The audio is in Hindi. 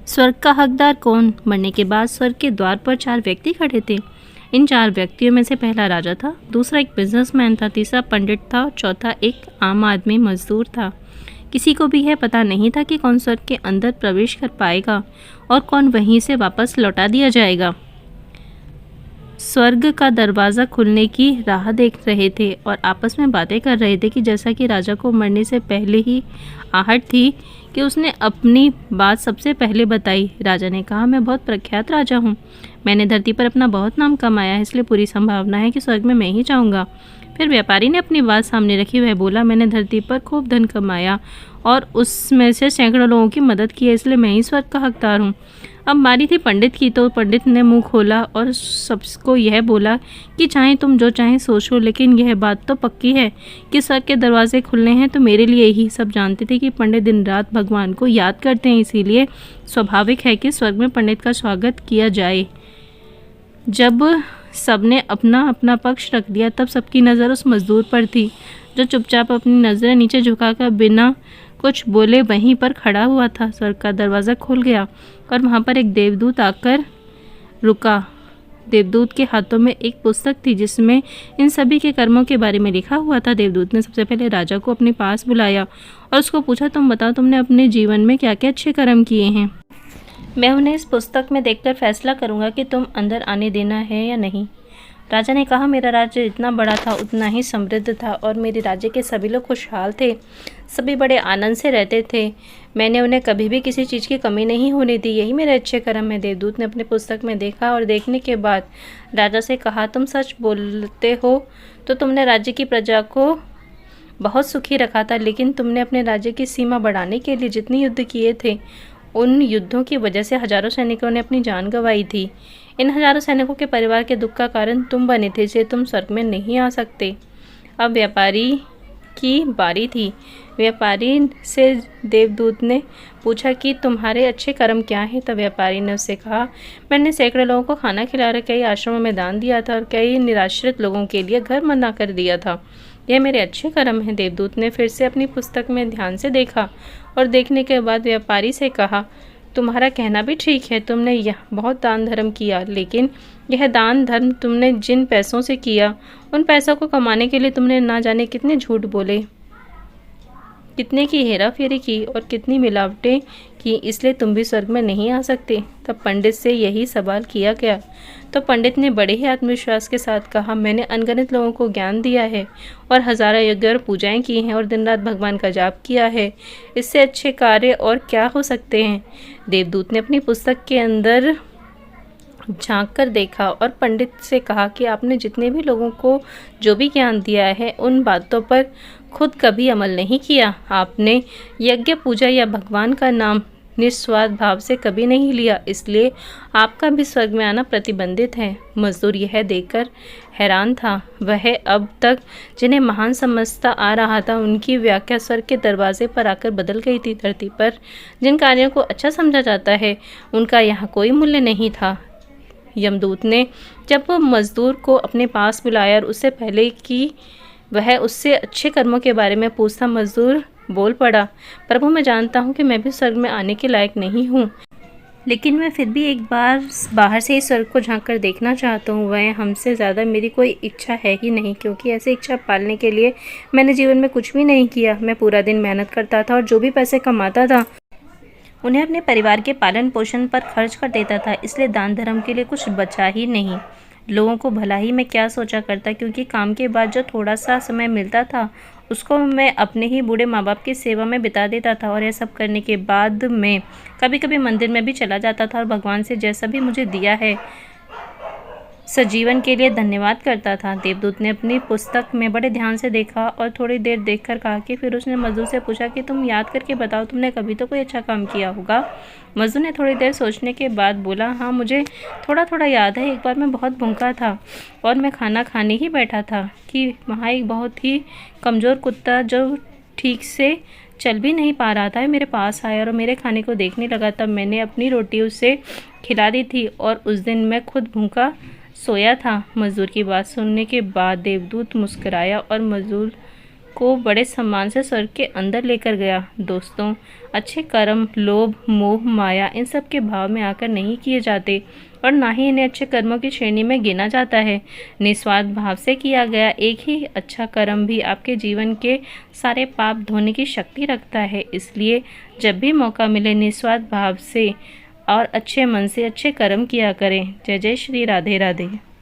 स्वर्ग का हकदार कौन? मरने के बाद स्वर्ग के द्वार पर 4 व्यक्ति खड़े थे। इन 4 व्यक्तियों में से पहला राजा था, दूसरा एक बिजनेसमैन था, तीसरा पंडित था और चौथा एक आम आदमी मजदूर था। किसी को भी यह पता नहीं था कि कौन स्वर्ग के अंदर प्रवेश कर पाएगा और कौन वहीं से वापस लौटा दिया जाएगा। स्वर्ग का दरवाज़ा खुलने की राह देख रहे थे और आपस में बातें कर रहे थे कि जैसा कि राजा को मरने से पहले ही आहट थी कि उसने अपनी बात सबसे पहले बताई। राजा ने कहा, मैं बहुत प्रख्यात राजा हूँ, मैंने धरती पर अपना बहुत नाम कमाया है, इसलिए पूरी संभावना है कि स्वर्ग में मैं ही जाऊँगा। फिर व्यापारी ने अपनी बात सामने रखी। वह बोला, मैंने धरती पर खूब धन कमाया और उसमें से सैकड़ों लोगों की मदद की है, इसलिए मैं ही स्वर्ग का हकदार हूँ। अब बारी थी पंडित की, तो पंडित ने मुंह खोला और सबको यह बोला कि चाहे तुम जो चाहे सोचो, लेकिन यह बात तो पक्की है कि स्वर्ग के दरवाजे खुलने हैं तो मेरे लिए ही। सब जानते थे कि पंडित दिन रात भगवान को याद करते हैं, इसीलिए स्वाभाविक है कि स्वर्ग में पंडित का स्वागत किया जाए। जब सबने अपना अपना पक्ष रख दिया, तब सबकी नज़र उस मजदूर पर थी जो चुपचाप अपनी नज़रें नीचे झुकाकर बिना कुछ बोले वहीं पर खड़ा हुआ था। स्वर्ग का दरवाज़ा खुल गया और वहाँ पर एक देवदूत आकर रुका। देवदूत के हाथों में एक पुस्तक थी जिसमें इन सभी के कर्मों के बारे में लिखा हुआ था। देवदूत ने सबसे पहले राजा को अपने पास बुलाया और उसको पूछा, तुम बताओ, तुमने अपने जीवन में क्या क्या अच्छे कर्म किए हैं? मैं उन्हें इस पुस्तक में देखकर फैसला करूंगा कि तुम अंदर आने देना है या नहीं। राजा ने कहा, मेरा राज्य जितना बड़ा था उतना ही समृद्ध था और मेरे राज्य के सभी लोग खुशहाल थे, सभी बड़े आनंद से रहते थे। मैंने उन्हें कभी भी किसी चीज़ की कमी नहीं होने दी, यही मेरे अच्छे कर्म है। देवदूत ने अपने पुस्तक में देखा और देखने के बाद राजा से कहा, तुम सच बोलते हो तो तुमने राज्य की प्रजा को बहुत सुखी रखा था, लेकिन तुमने अपने राज्य की सीमा बढ़ाने के लिए जितने युद्ध किए थे, उन युद्धों की वजह से हजारों सैनिकों ने अपनी जान गंवाई थी। इन हजारों सैनिकों के परिवार के दुख का कारण तुम बने थे, इसलिए तुम स्वर्ग में नहीं आ सकते। अब व्यापारी की बारी थी। व्यापारी से देवदूत ने पूछा कि तुम्हारे अच्छे कर्म क्या हैं? तब व्यापारी ने उससे कहा, मैंने सैकड़ों लोगों को खाना खिलाकर कई आश्रमों में दान दिया था और कई निराश्रित लोगों के लिए घर बना कर दिया था, यह मेरे अच्छे कर्म हैं। देवदूत ने फिर से अपनी पुस्तक में ध्यान से देखा और देखने के बाद व्यापारी से कहा, तुम्हारा कहना भी ठीक है, तुमने यह बहुत दान धर्म किया, लेकिन यह दान धर्म तुमने जिन पैसों से किया, उन पैसों को कमाने के लिए तुमने ना जाने कितने झूठ बोले, कितने की हेरा फेरी की और कितनी मिलावटें की, इसलिए तुम भी स्वर्ग में नहीं आ सकते। तब पंडित से यही सवाल किया गया तो पंडित ने बड़े ही आत्मविश्वास के साथ कहा, मैंने अनगिनत लोगों को ज्ञान दिया है और हजारों यज्ञ और पूजाएं की हैं और दिन रात भगवान का जाप किया है, इससे अच्छे कार्य और क्या हो सकते हैं। देवदूत ने अपनी पुस्तक के अंदर झांक कर देखा और पंडित से कहा कि आपने जितने भी लोगों को जो भी ज्ञान दिया है, उन बातों पर खुद कभी अमल नहीं किया। आपने यज्ञ पूजा या भगवान का नाम निस्वार्थ भाव से कभी नहीं लिया, इसलिए आपका भी स्वर्ग में आना प्रतिबंधित है। मजदूर यह देखकर हैरान था। वह अब तक जिन्हें महान समझता आ रहा था, उनकी व्याख्या स्वर्ग के दरवाजे पर आकर बदल गई थी। धरती पर जिन कार्यों को अच्छा समझा जाता है, उनका यहाँ कोई मूल्य नहीं था। यमदूत ने जब वो मजदूर को अपने पास बुलाया और उससे पहले कि वह उससे अच्छे कर्मों के बारे में पूछता, मजदूर बोल पड़ा, प्रभु, मैं जानता हूँ कि मैं भी स्वर्ग में आने के लायक नहीं हूँ, लेकिन मैं फिर भी एक बार बाहर से ही स्वर्ग को झांक कर देखना चाहता हूँ। वह हमसे ज़्यादा मेरी कोई इच्छा है ही नहीं, क्योंकि ऐसी इच्छा पालने के लिए मैंने जीवन में कुछ भी नहीं किया। मैं पूरा दिन मेहनत करता था और जो भी पैसे कमाता था उन्हें अपने परिवार के पालन पोषण पर खर्च कर देता था, इसलिए दान धर्म के लिए कुछ बचा ही नहीं। लोगों को भला ही मैं क्या सोचा करता, क्योंकि काम के बाद जो थोड़ा सा समय मिलता था उसको मैं अपने ही बूढ़े माँ बाप की सेवा में बिता देता था। और यह सब करने के बाद मैं कभी कभी मंदिर में भी चला जाता था और भगवान से जैसा भी मुझे दिया है सजीवन के लिए धन्यवाद करता था। देवदूत ने अपनी पुस्तक में बड़े ध्यान से देखा और थोड़ी देर देखकर कहा कि फिर उसने मजदूर से पूछा कि तुम याद करके बताओ, तुमने कभी तो कोई अच्छा काम किया होगा। मजदूर ने थोड़ी देर सोचने के बाद बोला, हाँ, मुझे थोड़ा थोड़ा याद है। एक बार मैं बहुत भूखा था और मैं खाना खाने ही बैठा था कि वहाँ एक बहुत ही कमज़ोर कुत्ता जो ठीक से चल भी नहीं पा रहा था, मेरे पास आया और मेरे खाने को देखने लगा। तब मैंने अपनी रोटी उसे खिला दी थी और उस दिन मैं खुद भूखा सोया था। मजदूर की बात सुनने के बाद देवदूत मुस्कुराया और मजदूर को बड़े सम्मान से स्वर्ग के अंदर लेकर गया। दोस्तों, अच्छे कर्म लोभ, मोह, माया इन सब के भाव में आकर नहीं किए जाते और ना ही इन्हें अच्छे कर्मों की श्रेणी में गिना जाता है। निस्वार्थ भाव से किया गया एक ही अच्छा कर्म भी आपके जीवन के सारे पाप धोने की शक्ति रखता है। इसलिए जब भी मौका मिले निस्वार्थ भाव से और अच्छे मन से अच्छे कर्म किया करें। जय जय श्री राधे राधे।